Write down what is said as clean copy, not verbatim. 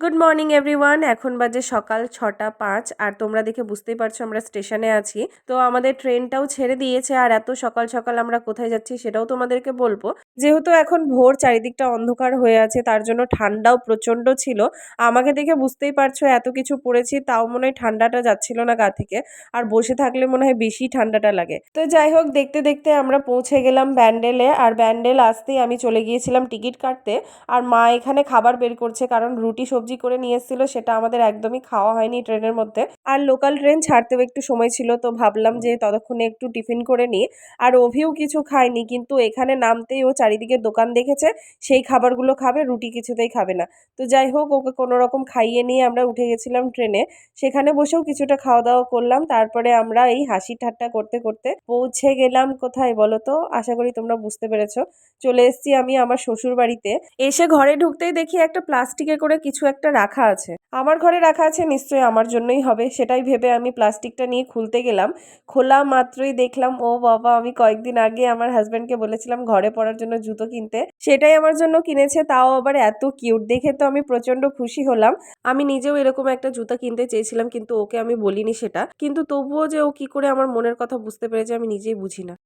Good morning everyone. এখন বাজে সকাল 6টা 5 আর তোমরা দেখে বুঝতেই পারছো আমরা স্টেশনে আছি। তো আমাদের ট্রেনটাও ছেড়ে দিয়েছে আর এত সকাল সকাল আমরা কোথায় যাচ্ছি সেটাও তোমাদেরকে বলবো। যেহেতু এখন ভোর, চারিদিকটা অন্ধকার হয়ে আছে, তার জন্য ঠান্ডাও প্রচন্ড ছিল। আমাকে দেখে বুঝতেই পারছো এত কিছু পরেছি তাও মনে হয় ঠান্ডাটা যাচ্ছিল না গা থেকে, আর বসে থাকলে মনে হয় বেশি ঠান্ডাটা লাগে। তো যাই হোক, দেখতে দেখতে আমরা পৌঁছে গেলাম ব্যান্ডেলে, আর ব্যান্ডেল আসতেই আমি চলে গিয়েছিলাম টিকিট কাটতে। আর মা এখানে খাবার বের করছে, কারণ রুটি সবজি করে নিয়ে এসেছিল, সেটা আমাদের একদমই খাওয়া হয়নি ট্রেনের মধ্যে। আর লোকাল ট্রেন ছাড়তেও একটু সময় ছিল, তো ভাবলাম যে ততক্ষণে একটু টিফিন করে নিই। আর অভিও কিছু খায়নি, কিন্তু এখানে নামতেই ও চারিদিকে দোকান দেখেছে, সেই খাবারগুলো খাবে, রুটি কিছুতেই খাবে না। তো যাই হোক, ওকে কোনো রকম খাইয়ে নিয়ে আমরা উঠে গেছিলাম ট্রেনে। সেখানে বসেও কিছুটা খাওয়া দাওয়া করলাম, তারপরে আমরা এই হাসি ঠাট্টা করতে করতে পৌঁছে গেলাম কোথায় বলো তো? আশা করি তোমরা বুঝতে পেরেছো। চলে এসেছি আমি আমার শ্বশুর বাড়িতে। এসে ঘরে ঢুকতেই দেখি একটা প্লাস্টিকে করে কিছু একটা রাখা আছে। আমার ঘরে রাখা আছে, নিশ্চয়ই আমার জন্যই হবে, সেটাই ভেবে আমি প্লাস্টিকটা নিয়ে খুলতে গেলাম। খোলা মাত্রই দেখলাম, ও বাবা, আমি কয়েকদিন আগে আমার হাজব্যান্ডকে বলেছিলাম ঘরে পরার জন্য জুতো কিনতে, সেটাই আমার জন্য কিনেছে, তাও আবার এত কিউট দেখে। তো আমি প্রচন্ড খুশি হলাম। আমি নিজেও এরকম একটা জুতা কিনতে চেয়েছিলাম, কিন্তু ওকে আমি বলিনি সেটা, কিন্তু তবুও যে ও কি করে আমার মনের কথা বুঝতে পেরেছে আমি নিজেই বুঝি না।